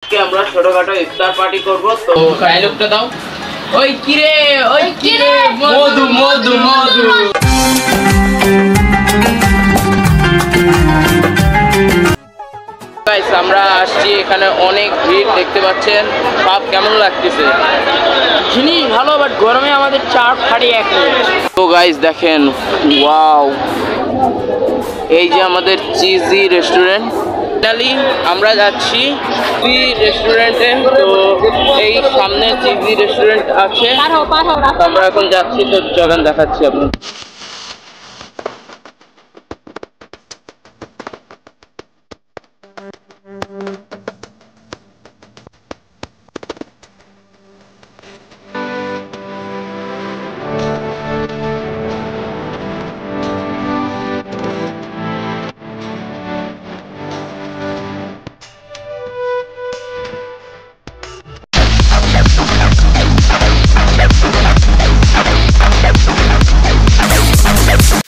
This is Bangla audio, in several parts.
আজকে আমরা ছোটখাটো ইফতার পার্টি করব। তো ডায়লগটা দাও। ওই কিরে মধু মধু মধু। গাইস আমরা আসছি, এখানে অনেক ভিড় দেখতে পাচ্ছেন। পাপ কেমন লাগতেছে? জিনিস ভালো, বাট গরমে আমাদের চার ফাড়ি এক মিনিট। তো গাইস দেখেন, ওয়াও, এই যে আমাদের চিজি রেস্টুরেন্ট। ফাইনালি আমরা যাচ্ছি চিজি রেস্টুরেন্টে। তো এই সামনে চিজি রেস্টুরেন্ট আছে, আমরা এখন যাচ্ছি। তো চলেন দেখাচ্ছি আপনি।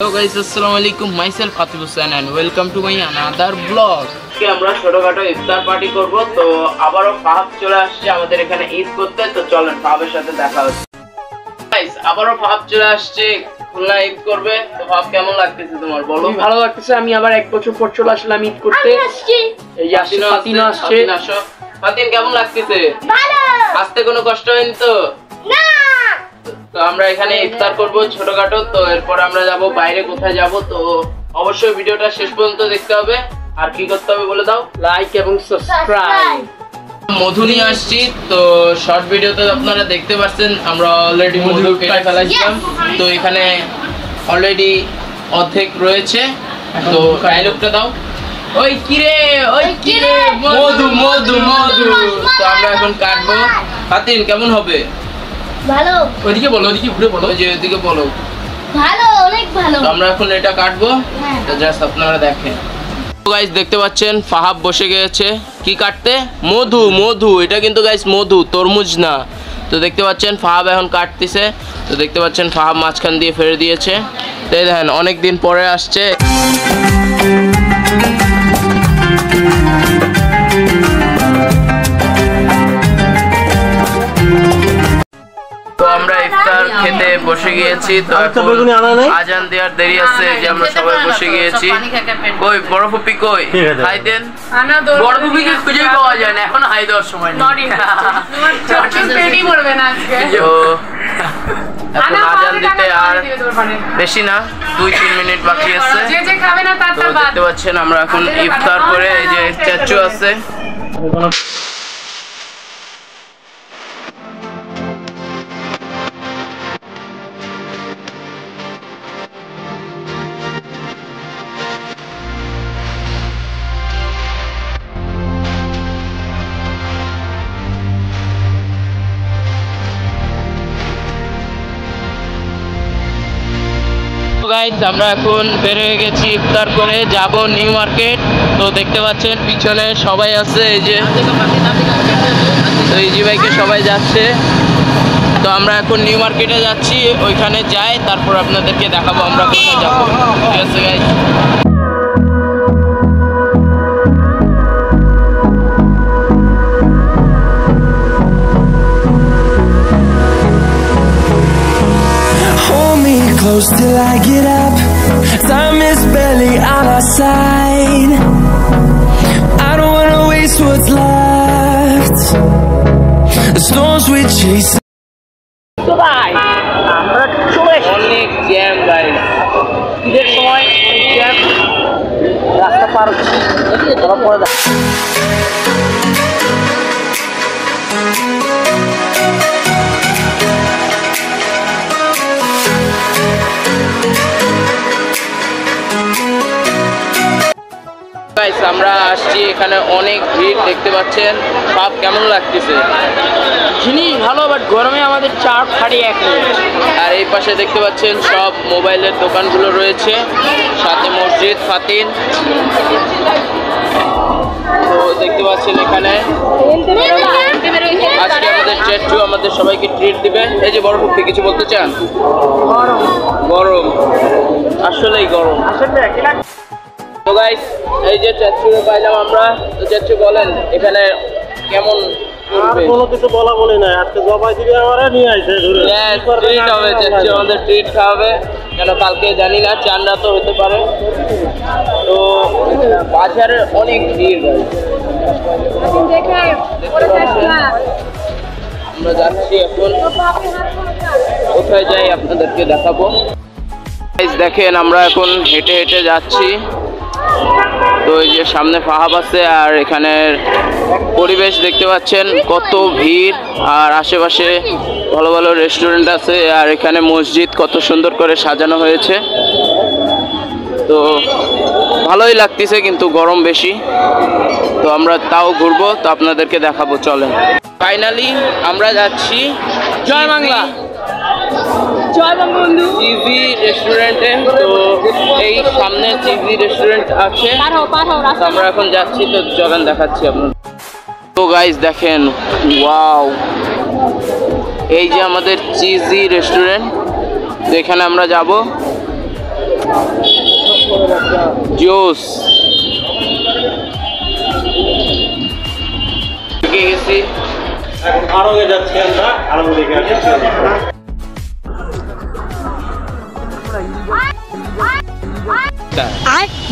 So guys, Assalamualaikum, myself Atif Hussain and welcome to my another vlog. আমরা ছোটখাটো ইফতার পার্টি করব। তো আবারও ফাহাদ চলে আসছে আমাদের এখানে ঈদ করতে। তো চলেন ফাহাদের সাথে দেখা হচ্ছে। গাইস আবারও ফাহাদ চলে আসছে, খুলনা ঈদ করবে। তো ফাহাদ কেমন লাগতেছে তোমার বলো? ভালো লাগতেছে। আমি আবার এক বছর পর চলে আসলাম ঈদ করতে। এই যে ফাতিন আসছে। ফাতিন কেমন লাগতেছে? ভালো। আসতে কোনো কষ্ট হয়নি তো? না। তো আমরা এখানে ইফতার করব ছোটখাটো। তো এরপর আমরা যাব বাইরে, কোথায় যাব তো অবশ্যই ভিডিওটা শেষ পর্যন্ত দেখতে হবে। আর কি করতে হবে বলে দাও? লাইক এবং সাবস্ক্রাইব। মধু নিয়ে আসছি। তো শর্ট ভিডিওতে আপনারা দেখতে পাচ্ছেন আমরা অলরেডি মধু কেটে ফেলাইছিলাম। তো এখানে অলরেডি অর্ধেক রয়েছে। তো ডায়লগটা দাও। ওই কিরে মধু মধু মধু। তো আমরা এখন কাটবো। ফাতিন কেমন হবে? ভালো। ওইদিকে বলো, ওইদিকে ঘুরে বলো। ওই যে ওইদিকে বলো। ভালো, অনেক ভালো। তো আমরা এখন এটা কাটবো। তো জাস্ট আপনারা দেখেন। তো গাইস দেখতে পাচ্ছেন ফাহাব বসে গেছে কি কাটতে? মধু মধু। এটা কিন্তু গাইস মধু, তরমুজ না। তো দেখতে পাচ্ছেন ফাহাব এখন কাটতেছে। তো দেখতে পাচ্ছেন ফাহাব মাঝখান দিয়ে ফেলে দিয়েছে। তো এই দেখেন অনেকদিন পরে আসছে। তো আমরা ইফতার খেতে বসে গিয়েছি। তো আজান দেওয়ার দেরি আছে, যে আমরা সবাই বসে গিয়েছি। কই বড় ফুপি কই? হাই দেন। বড় ফুপিকে খুঁজে পাওয়া যায় না, এখন হাই দেওয়ার সময় নেই। তো এখন আজান দিতে আর বেশি না, 2-3 মিনিট বাকি আছে। তো দেখতে পাচ্ছেন আমরা এখন ইফতার করে, এই যে চাচু আছে। গাইস আমরা এখন বের হয়ে গেছি, ইফতার করে যাব নিউ মার্কেট। তো দেখতে পাচ্ছেন পিছনে সবাই আছে, এই যে তো ইজি বাইকে সবাই যাচ্ছে। তো আমরা এখন নিউ মার্কেটে যাচ্ছি, ওইখানে যাই, তারপর আপনাদেরকে দেখাবো আমরা কোথায় যাবো। ঠিক আছে guys. Close till I get up. Time is barely on our side. I don't wanna waste what's left. The storms we chase. তো ভাই আমরা চলে এসেছি। অনেক জ্যাম গাইস, ঈদের সময় জ্যাম, রাস্তা পার হচ্ছি। তোরা পরে দেখ। গাইস আমরা আসছি, এখানে অনেক ভিড় দেখতে পাচ্ছেন। পাপ কেমন লাগতেছে? জিনিস ভালো, বাট গরমে আমাদের চার ফাড়ি এক মিনিট। আর এই পাশে দেখতে পাচ্ছেন সব মোবাইলের দোকানগুলো রয়েছে, সাথে মসজিদ ফাতিন। তো দেখতে পাচ্ছেন এখানে আজকে আমাদের চাচু আমাদের সবাইকে ট্রিট দিবে। এই যে বড় ফুপি কিছু বলতে চান? গরম, আসলেই গরম। তো গাইস এই যে চাচুরে পাইলাম আমরা। তো চাচু বলেন এখানে কেমন আর কোনো কিছু বলা বলি নাই, আজকে জবাই দিবে আমারে নিয়ে আইছে ধরে ট্রিট হবে, চাচ্ছি আমাদের ট্রিট খাওয়াবে, কেন কালকে জানি না চান রাতও হতে পারে। তো বাজারে অনেক ভিড় আমরা যাচ্ছি এখন, কোথায় যাই আপনাদেরকে দেখাবো। দেখেন আমরা এখন হেঁটে হেঁটে যাচ্ছি, তো এই যে সামনে ফাহাব আছে আর এখানের পরিবেশ দেখতে পাচ্ছেন কত ভিড়, আর আশেপাশে ভালো ভালো রেস্টুরেন্ট আছে, আর এখানে মসজিদ কত সুন্দর করে সাজানো হয়েছে। তো ভালোই লাগতেছে, কিন্তু গরম বেশি, তো আমরা তাও ঘুরবো, তো আপনাদেরকে দেখাবো, চলেন। ফাইনালি আমরা যাচ্ছি জয় বাংলা চিজি রেস্টুরেন্টে। তো এই সামনে চিজি রেস্টুরেন্ট আছে, আমরা এখন যাচ্ছি, তো চলেন দেখাচ্ছি আপনার। তো গাইস দেখেন, ওয়াও, এই যে আমাদের চিজি রেস্টুরেন্ট, তো এখানে আমরা যাব। জোস গেছি, আরো যাচ্ছি আমরা, আরো দেখে আসছি।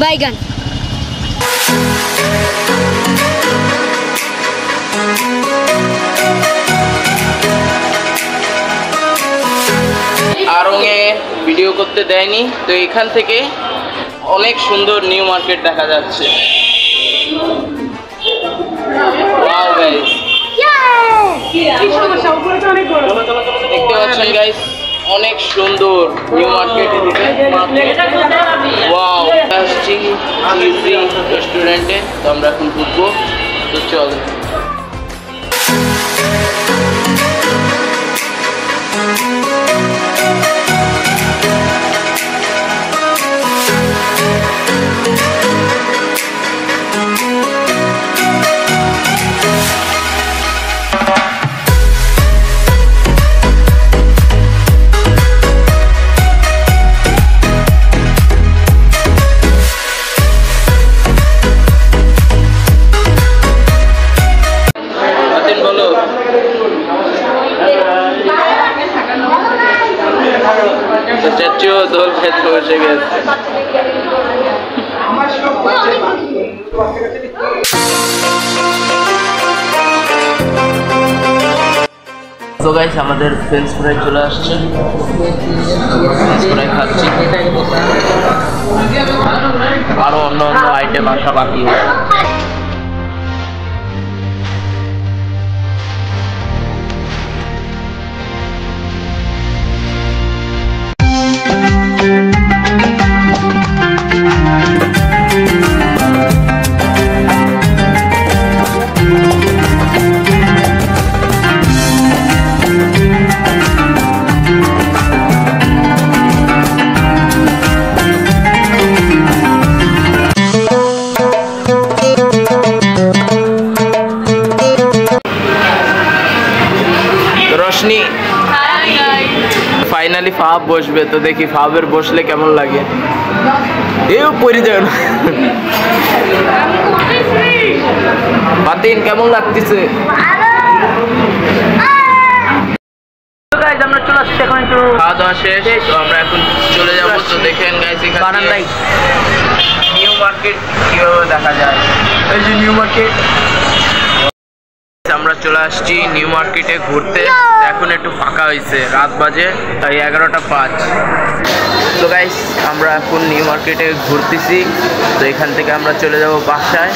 बैगन আরঙে ভিডিও করতে দেয়নি, তো এখান থেকে অনেক সুন্দর নিউ মার্কেট দেখা যাচ্ছে। ওয়াও গাইস, দেখতে পাচ্ছেন গাইস, অনেক সুন্দর নিউ মার্কেট। ওয়াও, আসছি চিজি রেস্টুরেন্টে, তো আমরা এখন ঢুকবো, তো চল। চাচিও দোল খেতে বসে গেছে। তো গাইস আমাদের ফ্রেঞ্চ ফ্রাই চলে আসছে, ফ্রেঞ্চ ফ্রাই খাচ্ছি, আরো অন্য অন্য আইটেম আসা বাকি। ফাইনালি ফাহাব বসবে, তো দেখি ফাহাবের বসলে কেমন লাগে। এও পড়ে যাবে না। বাতিন কেমন লাগতেছে? আমরা চলে আসছি এখন, একটু খাওয়া দাওয়া শেষ, তো আমরা এখন চলে যাবো। তো দেখেন গাইস, এখানে নিউ মার্কেট কিভাবে দেখা যায়, এই যে নিউ মার্কেট। আমরা চলে আসছি নিউ মার্কেটে ঘুরতে, এখন একটু ফাঁকা হয়েছে, রাত বাজে তাই 11:05। তো গাইস আমরা এখন নিউ মার্কেটে ঘুরতেছি, তো এখান থেকে আমরা চলে যাব বাসায়।